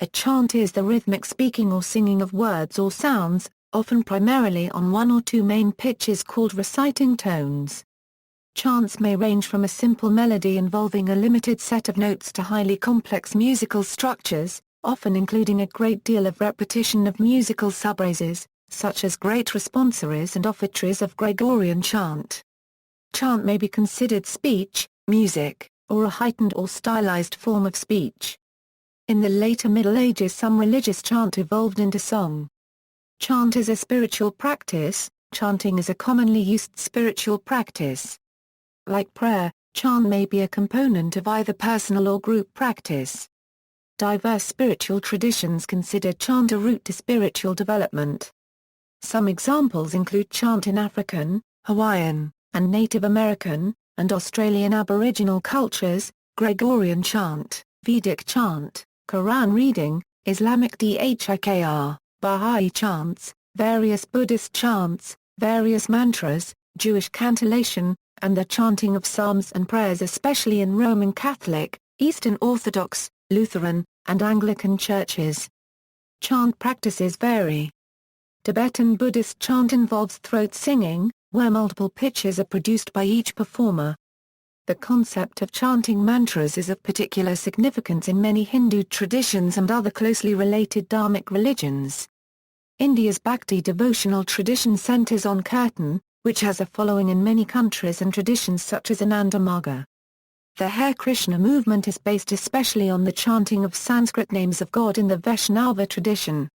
A chant is the rhythmic speaking or singing of words or sounds, often primarily on one or two main pitches called reciting tones. Chants may range from a simple melody involving a limited set of notes to highly complex musical structures, often including a great deal of repetition of musical subphrases, such as great responsories and offertories of Gregorian chant. Chant may be considered speech, music, or a heightened or stylized form of speech. In the later Middle Ages, some religious chant evolved into song. Chant is a spiritual practice. Chanting is a commonly used spiritual practice. Like prayer, chant may be a component of either personal or group practice. Diverse spiritual traditions consider chant a route to spiritual development. Some examples include chant in African, Hawaiian, and Native American, and Australian Aboriginal cultures, Gregorian chant, Vedic chant, Quran reading, Islamic dhikr, Bahá'í chants, various Buddhist chants, various mantras, Jewish cantillation, and the chanting of psalms and prayers, especially in Roman Catholic, Eastern Orthodox, Lutheran, and Anglican churches. Chant practices vary. Tibetan Buddhist chant involves throat singing, where multiple pitches are produced by each performer. The concept of chanting mantras is of particular significance in many Hindu traditions and other closely related dharmic religions. India's Bhakti devotional tradition centers on kirtan, which has a following in many countries and traditions such as Ananda Marga. The Hare Krishna movement is based especially on the chanting of Sanskrit names of God in the Vaishnava tradition.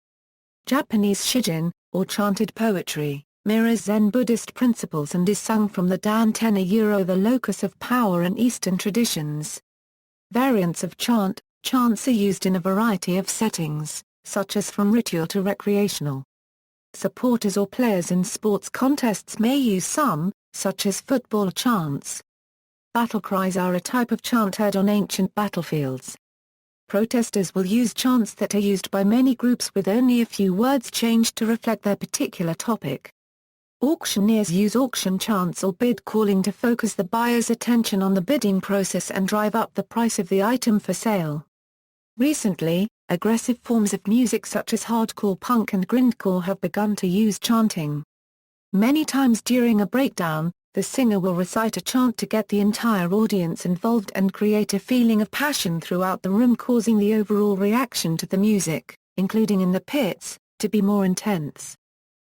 Japanese shijin, or chanted poetry, mirrors Zen Buddhist principles and is sung from the Dan tenor the locus of power in Eastern traditions. Variants of chant, chants are used in a variety of settings, such as from ritual to recreational. Supporters or players in sports contests may use some, such as football chants. Battle cries are a type of chant heard on ancient battlefields. Protesters will use chants that are used by many groups with only a few words changed to reflect their particular topic. Auctioneers use auction chants or bid calling to focus the buyer's attention on the bidding process and drive up the price of the item for sale. Recently, aggressive forms of music such as hardcore punk and grindcore have begun to use chanting. Many times during a breakdown, the singer will recite a chant to get the entire audience involved and create a feeling of passion throughout the room, causing the overall reaction to the music, including in the pits, to be more intense.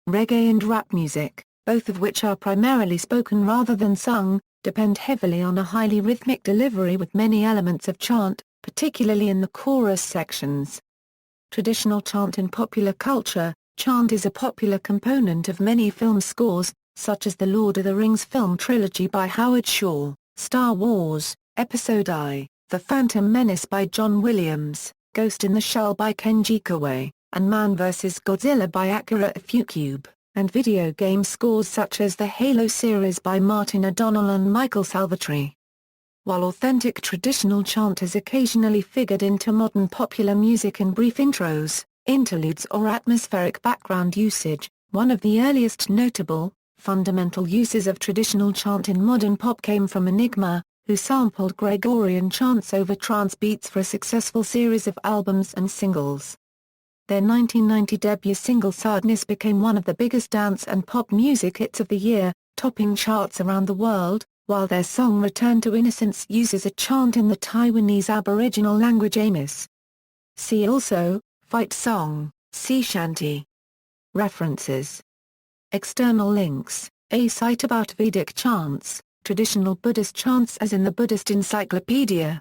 Reggae and rap music, both of which are primarily spoken rather than sung, depend heavily on a highly rhythmic delivery with many elements of chant, particularly in the chorus sections. Traditional chant in popular culture. Chant is a popular component of many film scores, such as the Lord of the Rings film trilogy by Howard Shore, Star Wars, Episode I, The Phantom Menace by John Williams, Ghost in the Shell by Kenji Kawai, and Man vs. Godzilla by Akira Ifukube, and video game scores such as the Halo series by Martin O'Donnell and Michael Salvatore. While authentic traditional chant has occasionally figured into modern popular music in brief intros, interludes or atmospheric background usage, one of the earliest notable, fundamental uses of traditional chant in modern pop came from Enigma, who sampled Gregorian chants over trance beats for a successful series of albums and singles. Their 1990 debut single Sadness became one of the biggest dance and pop music hits of the year, topping charts around the world, while their song Return to Innocence uses a chant in the Taiwanese Aboriginal language Amos. See also, Fight Song, Sea Shanty. References. External links, a site about Vedic chants, traditional Buddhist chants as in the Buddhist Encyclopedia.